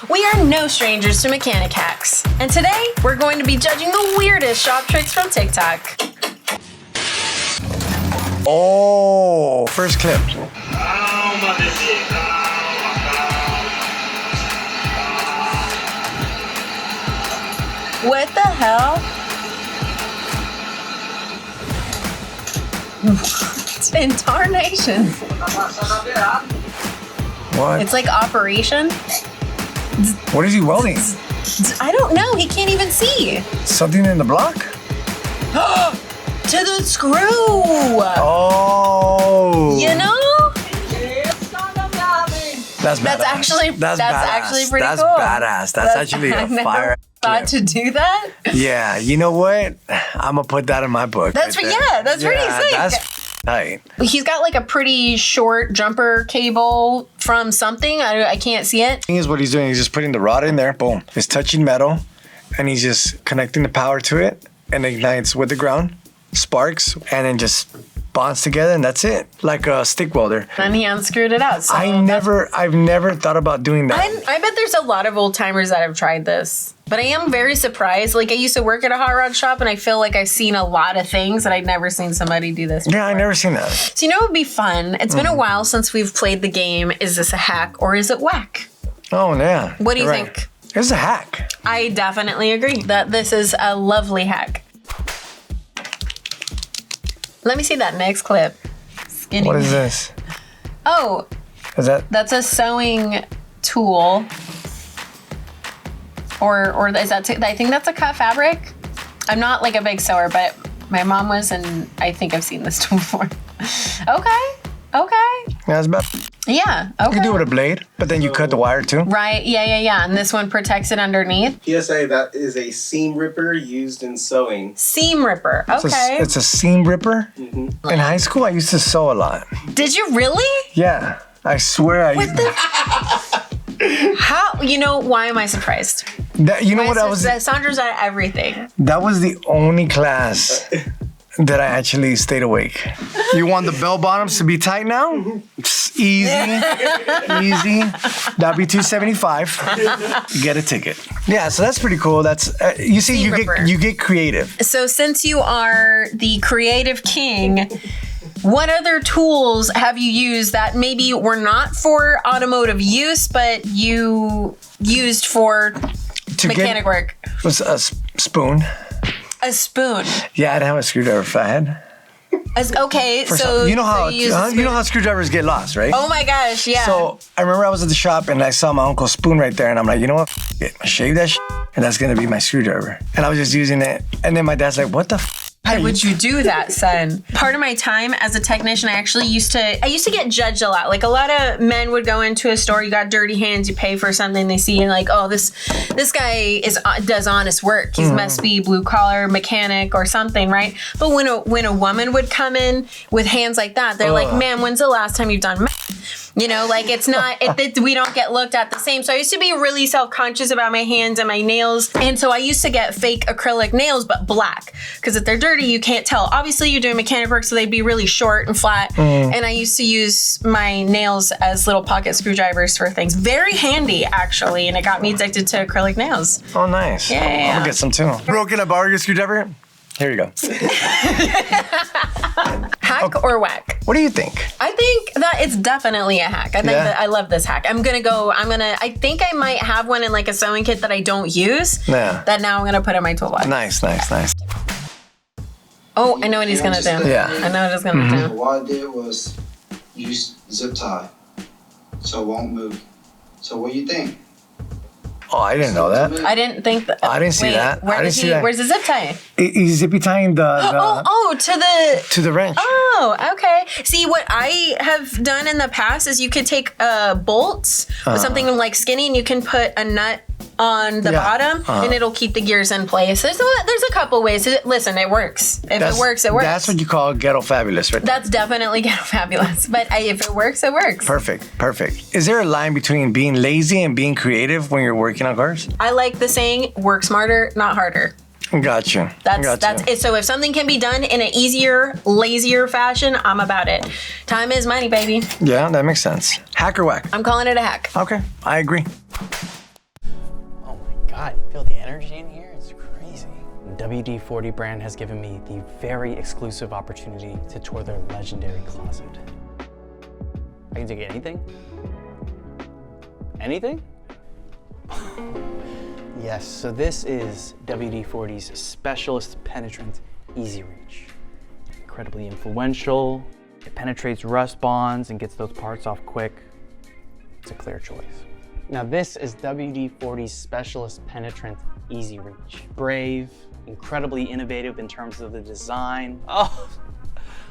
We are no strangers to mechanic hacks, and today we're going to be judging the weirdest shop tricks from TikTok. Oh, first clip. What the hell? In tarnation. What? It's like Operation. What is he welding? I don't know. He can't even see. Something in the block? To the screw. Oh. You know? That's badass. That's actually pretty That's cool. badass. That's actually a fire. Thought to do that? Yeah. You know what? I'm gonna put that in my book. That's pretty sick. That's tight. He's got like a pretty short jumper cable from something. I can't see it. Thing is, what he's doing, he's just putting the rod in there. Boom. It's touching metal, and he's just connecting the power to it, and it ignites with the ground, sparks, and then just bonds together, and that's it, like a stick welder. And he unscrewed it out. So I've never thought about doing that. I bet there's a lot of old timers that have tried this, but I am very surprised. Like, I used to work at a hot rod shop, and I feel like I've seen a lot of things, and I'd never seen somebody do this before. Yeah, I never seen that. So you know what would be fun? It's been a while since we've played the game. Is this a hack or is it whack? Oh yeah. What do you Right. think? It's a hack. I definitely agree that this is a lovely hack. Let me see that next clip. Skinny. What is this? Oh, Is that? that's a sewing tool. Or is that, I think that's a cut fabric. I'm not like a big sewer, but my mom was, and I think I've seen this tool before. Okay. Yeah, it's bad. Yeah, okay. You can do it with a blade, but then you cut the wire too. Right, yeah. And this one protects it underneath. PSA, that is a seam ripper used in sewing. Seam ripper, okay. It's a seam ripper. In high school, I used to sew a lot. Did you really? Yeah, I swear I used to. How? You know, why am I surprised? You know what I was? Sandra's at everything. That was the only class that I actually stayed awake. You want the bell bottoms to be tight now? Psst, easy. That'd be $275. Get a ticket. Yeah, so that's pretty cool. That's you see, you get creative. So since you are the creative king, what other tools have you used that maybe were not for automotive use, but you used for mechanic work? Was a spoon. A spoon. Yeah, I didn't have a screwdriver if I had. Okay, so you know how you know how screwdrivers get lost, right? Oh my gosh, yeah. So I remember I was at the shop and I saw my uncle's spoon right there, and I'm like, you know what? I shave that and that's gonna be my screwdriver. And I was just using it, and then my dad's like, what the? Why would you do that, son? Part of my time as a technician, I used to get judged a lot. Like, a lot of men would go into a store, you got dirty hands, you pay for something, they see and like, oh, this guy does honest work. He must be blue collar mechanic or something, right? But when a woman would come in with hands like that, they're like, man, when's the last time you've done math? You know, like, it's not, we don't get looked at the same. So I used to be really self-conscious about my hands and my nails. And so I used to get fake acrylic nails, but black. Because if they're dirty, you can't tell. Obviously, you're doing mechanic work, so they'd be really short and flat. And I used to use my nails as little pocket screwdrivers for things. Very handy, actually. And it got me addicted to acrylic nails. Oh, nice. Yeah. I'm gonna get some too. Bro, can I borrow your screwdriver? Here you go. Hack or whack? What do you think? I think that it's definitely a hack. I think that I love this hack. I think I might have one in like a sewing kit that I don't use. Yeah. That now I'm gonna put in my toolbox. Nice. Oh, I know what he's gonna do. Yeah. I know what he's gonna do. What I did was use zip tie, so it won't move. So what do you think? Oh, I didn't know that. I didn't think that. I didn't see that. Where's the zip tie? He's zippy tying To the wrench. Oh, okay. See, what I have done in the past is you could take bolts with something like skinny, and you can put a nut on the bottom, and it'll keep the gears in place. There's a couple ways. Listen, it works. If it works, it works. That's what you call ghetto fabulous, right? That's definitely ghetto fabulous. But if it works, it works. Perfect. Is there a line between being lazy and being creative when you're working on cars? I like the saying, work smarter, not harder. Gotcha. That's it. So if something can be done in an easier, lazier fashion, I'm about it. Time is money, baby. Yeah, that makes sense. Hack or whack? I'm calling it a hack. Okay, I agree. God, feel the energy in here? It's crazy. WD-40 brand has given me the very exclusive opportunity to tour their legendary closet. I can take anything? Anything? Yes, so this is WD-40's Specialist Penetrant Easy Reach. Incredibly influential. It penetrates rust bonds and gets those parts off quick. It's a clear choice. Now this is WD-40's Specialist Penetrant Easy Reach. Brave, incredibly innovative in terms of the design. Oh,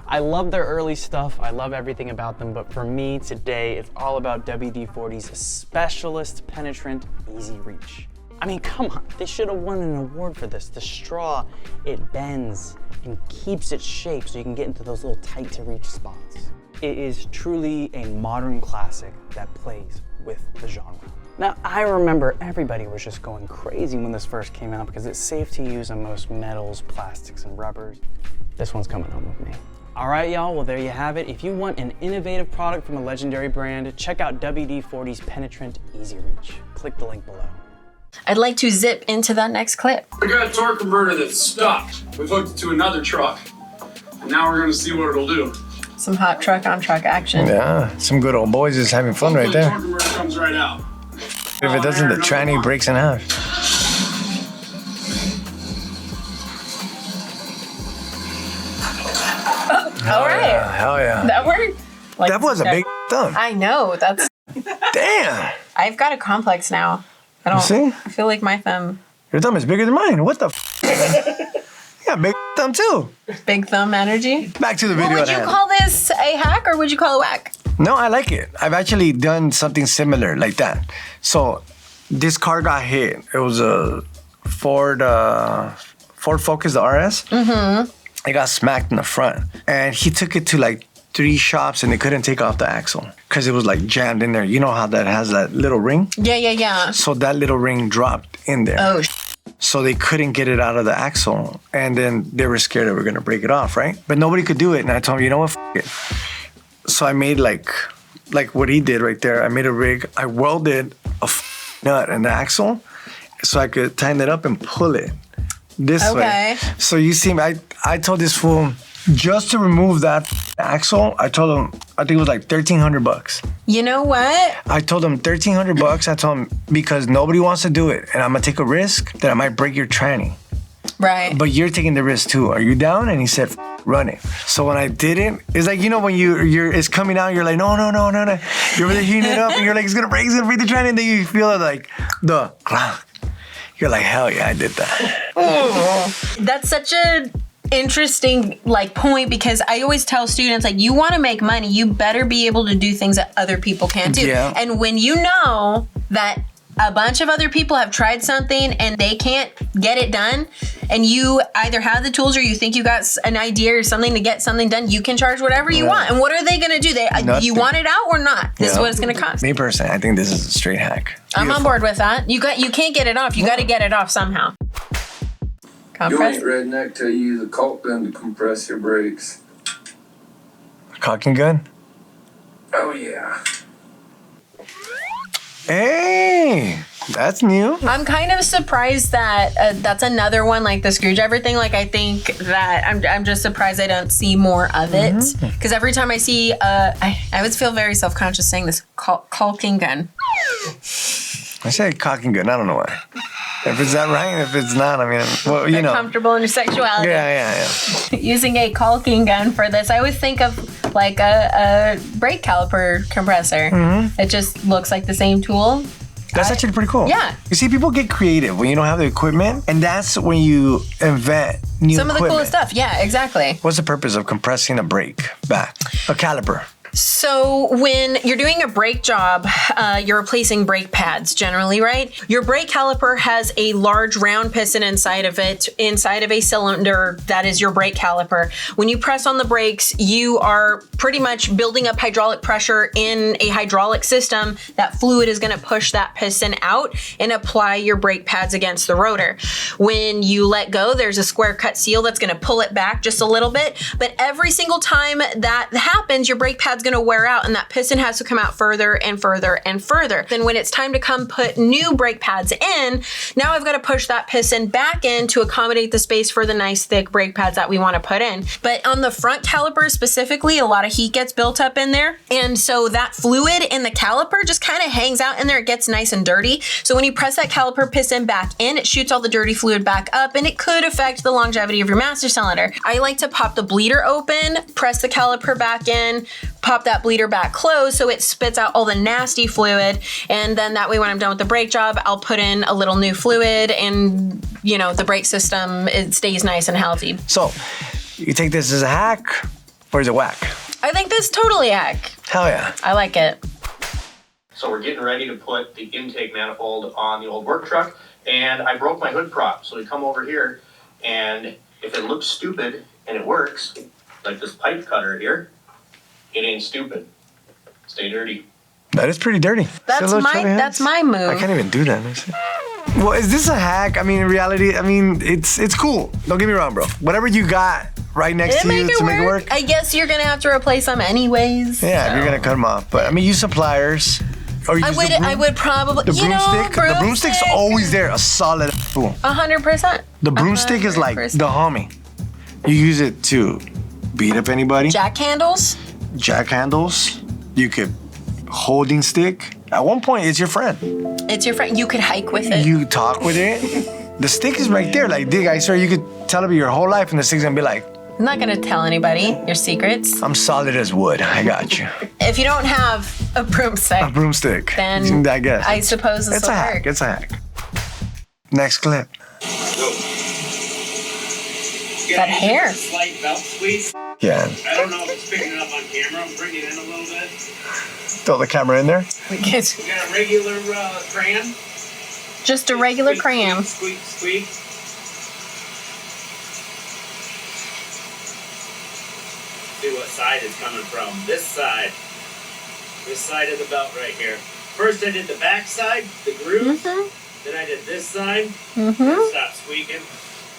I love their early stuff. I love everything about them, but for me today, it's all about WD-40's Specialist Penetrant Easy Reach. I mean, come on, they should have won an award for this. The straw, it bends and keeps its shape so you can get into those little tight to reach spots. It is truly a modern classic that plays with the genre. Now, I remember everybody was just going crazy when this first came out because it's safe to use on most metals, plastics, and rubbers. This one's coming home with me. All right, y'all, well, there you have it. If you want an innovative product from a legendary brand, check out WD-40's Penetrant Easy Reach. Click the link below. I'd like to zip into that next clip. We got a torque converter that's stopped. We've hooked it to another truck, and now we're gonna see what it'll do. Some hot truck on truck action. Yeah, some good old boys just having fun right Hopefully there. the torque converter comes right out. If it doesn't, the tranny breaks in half. All right. Hell yeah. That worked. Like, That was a big thumb. I know. That's. Damn. I've got a complex now. I don't. see? I feel like my thumb. Your thumb is bigger than mine. What the You got a big thumb too. Big thumb energy. Back to the video Well, would at you hand. call this a hack or would you call it whack? No, I like it. I've actually done something similar like that. So this car got hit. It was a Ford Focus, the RS. Mm-hmm. It got smacked in the front. And he took it to like 3 shops and they couldn't take off the axle because it was like jammed in there. You know how that has that little ring? Yeah. So that little ring dropped in there. Oh, So they couldn't get it out of the axle. And then they were scared that we were going to break it off, right? But nobody could do it. And I told him, you know what, it. So I made like what he did right there. I made a rig. I welded a nut in the axle so I could tighten it up and pull it this way. So you see, I told this fool, just to remove that axle, I told him, I think it was like $1,300. you know what? I told him $1,300. I told him, because nobody wants to do it, and I'm gonna take a risk that I might break your tranny. Right. But you're taking the risk too. Are you down? And he said, run it. So when I did it, it's like, you know, when you're it's coming out, you're like, no. You're really heating it up, and you're like, it's gonna break the tranny, and then you feel it like the. You're like, hell yeah, I did that. That's such a interesting like point because I always tell students like you want to make money, you better be able to do things that other people can't do. Yeah. And when you know that a bunch of other people have tried something and they can't get it done, and you either have the tools or you think you got an idea or something to get something done, you can charge whatever you want. And what are they going to do? You want it out or not? This is what it's going to cost. Me personally, I think this is a straight hack. I'm on board with that. You can't get it off. You got to get it off somehow. You ain't Compressor. redneck till you use a caulk gun to compress your brakes. Caulking gun? Oh yeah. Hey, that's new. I'm kind of surprised that that's another one like the screwdriver thing. Like I think that I'm just surprised I don't see more of it because every time I see, I always feel very self-conscious saying this caulking gun. I say caulking gun. I don't know why. If it's that right, if it's not, I mean, well, you know. Comfortable in your sexuality. Yeah. Using a caulking gun for this, I always think of like a brake caliper compressor. It just looks like the same tool. That's actually pretty cool. Yeah. You see, people get creative when you don't have the equipment, and that's when you invent new Some of the equipment. coolest stuff. Yeah, exactly. What's the purpose of compressing a brake back? A caliper. So when you're doing a brake job, you're replacing brake pads generally, right? Your brake caliper has a large round piston inside of it, inside of a cylinder that is your brake caliper. When you press on the brakes, you are pretty much building up hydraulic pressure in a hydraulic system. That fluid is gonna push that piston out and apply your brake pads against the rotor. When you let go, there's a square cut seal that's gonna pull it back just a little bit, but every single time that happens, your brake pad's gonna wear out and that piston has to come out further and further and further. Then when it's time to come put new brake pads in, now I've got to push that piston back in to accommodate the space for the nice thick brake pads that we want to put in. But on the front caliper specifically, a lot of heat gets built up in there. And so that fluid in the caliper just kind of hangs out in there. It gets nice and dirty. So when you press that caliper piston back in, it shoots all the dirty fluid back up and it could affect the longevity of your master cylinder. I like to pop the bleeder open, press the caliper back in, pop that bleeder back closed so it spits out all the nasty fluid. And then that way when I'm done with the brake job, I'll put in a little new fluid and, you know, the brake system, it stays nice and healthy. So, you take this as a hack or is it whack? I think this is totally a hack. Hell yeah. I like it. So we're getting ready to put the intake manifold on the old work truck, and I broke my hood prop. So we come over here, and if it looks stupid and it works, like this pipe cutter here, it ain't stupid. Stay dirty. That is pretty dirty. That's my move. I can't even do that. Well, is this a hack? I mean, in reality, I mean, it's cool. Don't get me wrong, bro. Whatever you got right next to you to make it work. I guess you're gonna have to replace them anyways. Yeah, you're gonna cut them off. But I mean, use some pliers. Or use I would probably, the broomstick. The broomstick's always there, a solid tool. 100%. The broomstick is like the homie. You use it to beat up anybody. Jack handles. Jack handles. You could holding stick. At one point, it's your friend. It's your friend. You could hike with it. You talk with it. The stick is right there. Like, dig, I swear you could tell it your whole life, and the stick's gonna be like, I'm not gonna tell anybody your secrets. I'm solid as wood. I got you. If you don't have a broomstick, then I guess I suppose this will work. It's a hack. Next clip. That hair. Slight belt squeeze. Yeah. I don't know if it's picking it up on camera. I'm bringing it in a little bit. Throw the camera in there. We got a regular cram. Just a regular cram. Squeak, squeak. See what side it's coming from. This side. This side of the belt right here. First I did the back side, the groove. Then I did this side. Then stop squeaking.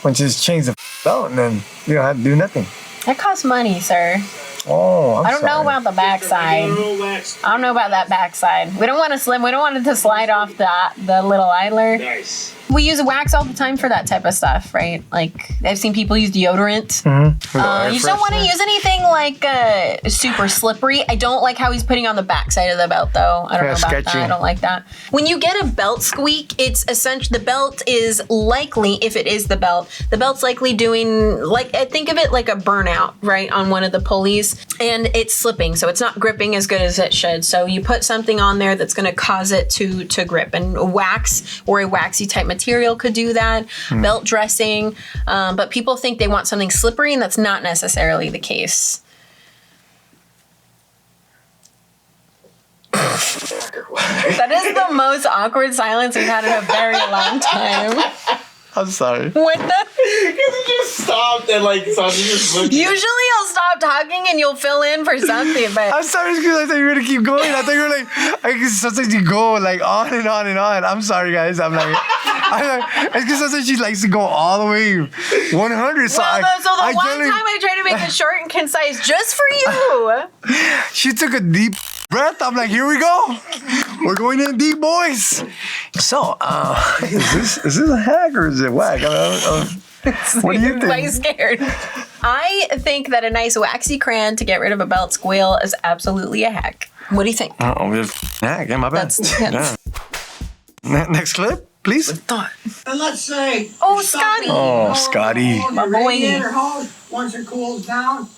Once you just change the belt and then you don't have to do nothing. That costs money, sir. Oh, I don't know about the backside. I don't know about that backside. We don't want to slim. We don't want it to slide off the little idler. Nice. We use wax all the time for that type of stuff, right? Like I've seen people use deodorant. You just don't want to use anything like super slippery. I don't like how he's putting on the backside of the belt, though. I don't know about that. I don't like that. When you get a belt squeak, it's essentially the belt is likely, if it is the belt's likely doing like think of it like a burnout, right, on one of the pulleys, and it's slipping, so it's not gripping as good as it should. So you put something on there that's going to cause it to grip, and wax or a waxy type material could do that. Belt dressing, but people think they want something slippery, and that's not necessarily the case. That is the most awkward silence we've had in a very long time. I'm sorry. What the? Because it just stopped and like Sandra just looked. Usually I'll stop talking and you'll fill in for something, but I'm sorry because I thought you were gonna keep going. I thought you were like, sometimes you go like on and on and on. I'm sorry, guys. I'm like, it's because sometimes she likes to go all the way 100. So one time I tried to make it short and concise just for you. She took a deep breath. I'm like, here we go. We're going in deep, boys. So, is this a hack or is it whack? What do you think? I'm scared. I think that a nice waxy crayon to get rid of a belt squeal is absolutely a hack. What do you think? Hack. Yeah, my bad. Next clip, please. And let's say. Oh, Scotty. Oh, Scotty. My boy. Once it cools down,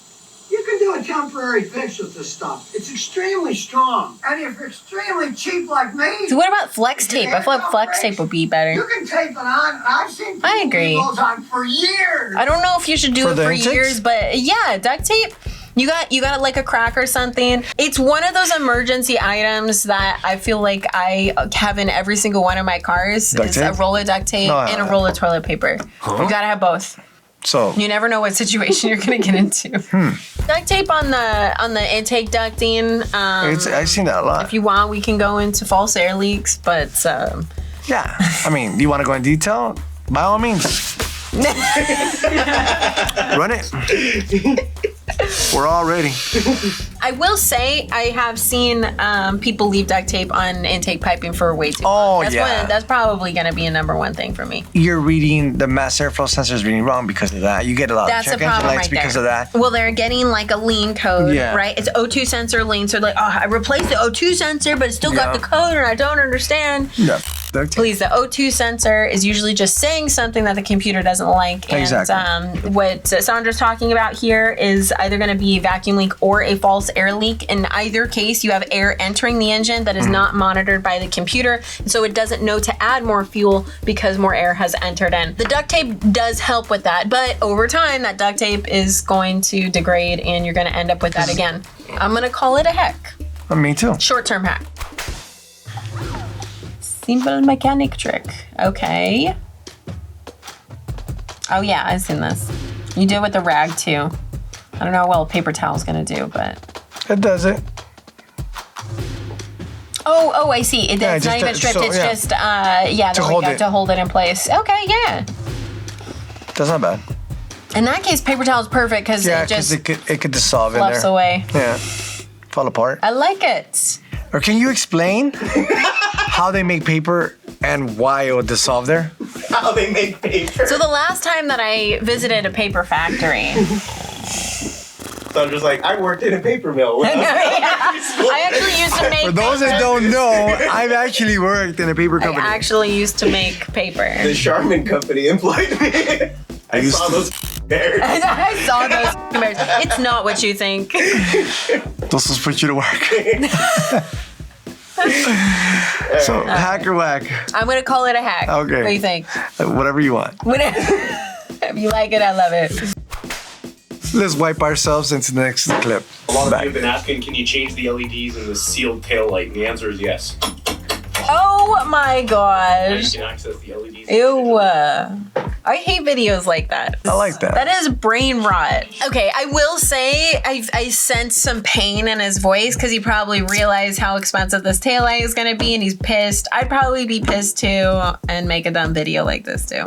you can do a temporary fix with this stuff. It's extremely strong. And if you're extremely cheap like me... So what about flex tape? I feel like flex tape would be better. You can tape it on. I've seen people I agree. leave those on for years. I don't know if you should do it for years, but yeah, duct tape. You got like a crack or something. It's one of those emergency items that I feel like I have in every single one of my cars. It's a roll of duct tape and a roll of toilet paper. You gotta have both. So you never know what situation you're gonna get into. Duct tape on the intake ducting. I've seen that a lot. If you want, we can go into false air leaks, but yeah. I mean, do you want to go in detail? By all means. Run it. We're all ready. I will say I have seen people leave duct tape on intake piping for way too Oh, long. yeah. That's probably going to be a number one thing for me. You're reading the mass airflow sensor is reading wrong because of that. You get a lot That's of the check engine problem lights right because there. of that. Well, they're getting like a lean code, Yeah. right? It's O2 sensor lean. So like, oh, I replaced the O2 sensor, but it's still got the code and I don't understand. Yeah. Duct tape. Please, the O2 sensor is usually just saying something that the computer doesn't like. And Exactly. What Sandra's talking about here is either going to be a vacuum leak or a false air leak. In either case, you have air entering the engine that is not monitored by the computer. So it doesn't know to add more fuel because more air has entered in. The duct tape does help with that, but over time, that duct tape is going to degrade and you're going to end up with that again. I'm going to call it a hack. Me too. Short-term hack. Simple mechanic trick. Okay. Oh yeah, I've seen this. You do it with the rag too. I don't know how well a paper towel's gonna do, but. It does it. Oh, I see. It's just not even stripped. so, It's yeah. just, there To we hold go, it. to hold it in place. Okay, yeah. That's not bad. In that case, paper towel's perfect because Yeah, it because just it could dissolve in fluffs there. away. Yeah. Fall apart. I like it. Or can you explain how they make paper and why it would dissolve there? How they make paper. So the last time that I visited a paper factory, So I'm just like, I worked in a paper mill. When I was I actually used to make For those that don't know, I've actually worked in a paper I company. actually used to make paper. the Charmin company employed me. I saw those bears. I saw those bears. It's not what you think. Those will put you to work. So, hack or whack? I'm gonna call it a hack. Okay. What do you think? Whatever you want. Whatever. If you like it, I love it. Let's wipe ourselves into the next clip. A lot of Back. you have been asking, can you change the LEDs in the sealed tail light? And the answer is yes. Oh my Now you gosh. can access the LEDs. Ew. I hate videos like that. I like that. That is brain rot. Okay, I will say I sense some pain in his voice because he probably realized how expensive this taillight is gonna be and he's pissed. I'd probably be pissed too and make a dumb video like this too.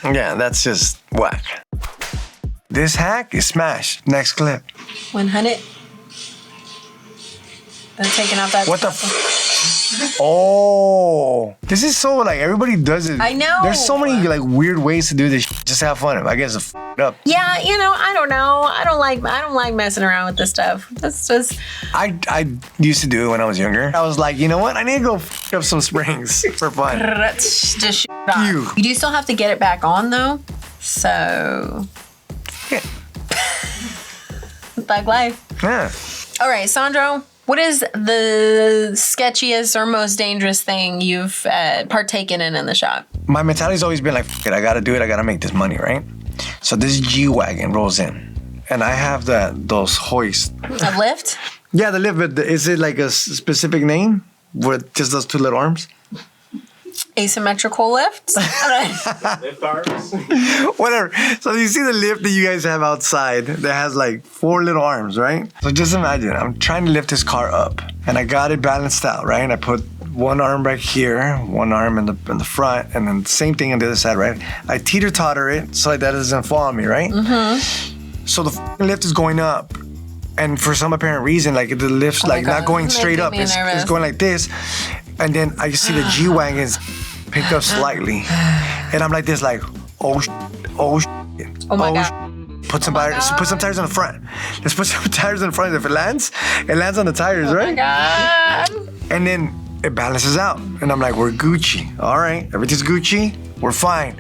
Yeah, that's just whack. This hack is smash. Next clip. 100. I'm taking out that. What the Oh, this is so like everybody does it. I know. There's so many like weird ways to do this. Just have fun. I guess it's up. Yeah, you know, I don't know. I don't like messing around with this stuff. That's just I used to do it when I was younger. I was like, you know what? I need to go up some springs for fun. just shoot off. Ew. You do still have to get it back on though. So Yeah. thug life. Yeah. All right, Sandro, what is the sketchiest or most dangerous thing you've partaken in the shop? My mentality's always been like, F it, I gotta do it. I gotta make this money, right? So this G-Wagon rolls in, and I have those hoists. A lift? Yeah, the lift, but is it like a specific name with just those two little arms? Asymmetrical lift? Lift arms. Whatever. So you see the lift that you guys have outside that has like 4 little arms, right? So just imagine, I'm trying to lift this car up, and I got it balanced out, right? And I put one arm right here, one arm in the front, and then the same thing on the other side, right? I teeter-totter it so that doesn't fall on me, right? Mm-hmm. So the lift is going up. And for some apparent reason, like the lift's like God, not going this is straight making up. me It's nervous. going like this. And then I see the G-Wagons pick up slightly. And I'm like this, like, oh my God. Put some tires on the front. Let's put some tires on the front. If it lands on the tires, Oh right? my God. And then it balances out. And I'm like, we're Gucci. All right, everything's Gucci. We're fine.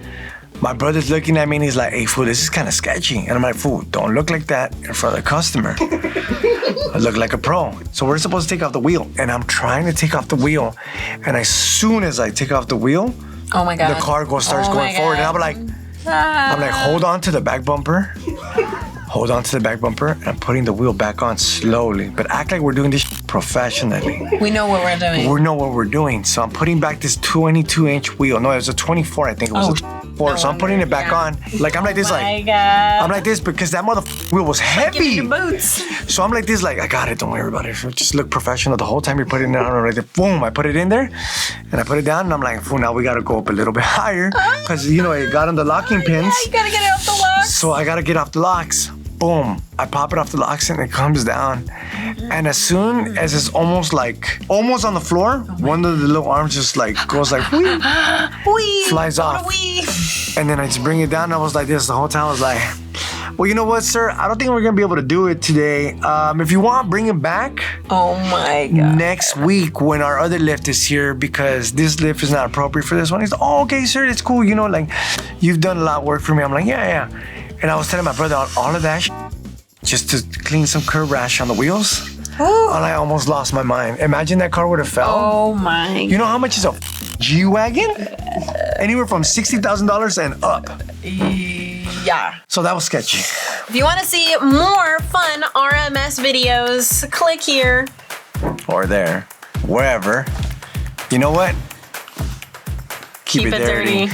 My brother's looking at me and he's like, hey, fool, this is kind of sketchy. And I'm like, fool, don't look like that in front of the customer. I look like a pro. So we're supposed to take off the wheel. And I'm trying to take off the wheel. And as soon as I take off the wheel, Oh my God. the car starts Oh going my forward. And God. I'm like, hold on to the back bumper. Hold on to the back bumper. And I'm putting the wheel back on slowly. But act like we're doing this professionally. We know what we're doing. We know what we're doing. So I'm putting back this 22-inch wheel. No, it was a 24, I think it was a 24. no So I'm putting it back on. Like, I'm like this, Oh my like, God. I'm like this because that motherfucking wheel was Get in heavy. your boots. So I'm like this, like, I got it. Don't worry about it. Just look professional the whole time you're putting it on. Right there. Boom, I put it in there and I put it down and I'm like, fool, now we got to go up a little bit higher because, you know, it got on the locking pins. Yeah, you gotta get it off the locks. So I got to get off the locks. boom, I pop it off the locks and it comes down. And as soon as it's almost on the floor, one of the little arms just like goes like, whee, Wee. flies off. Wee. And then I just bring it down. I was like this the whole time. I was like, well, you know what, sir? I don't think we're gonna be able to do it today. If you want, bring it back Oh my God. next week when our other lift is here, because this lift is not appropriate for this one. He's like, oh, okay, sir, it's cool. You know, like, you've done a lot of work for me. I'm like, yeah. And I was telling my brother all of that just to clean some curb rash on the wheels. Ooh. And I almost lost my mind. Imagine that car would have fell. Oh my. You know how much is a G-Wagon? Anywhere from $60,000 and up. Yeah. So that was sketchy. If you want to see more fun RMS videos, click here. Or there. Wherever. You know what? Keep it dirty.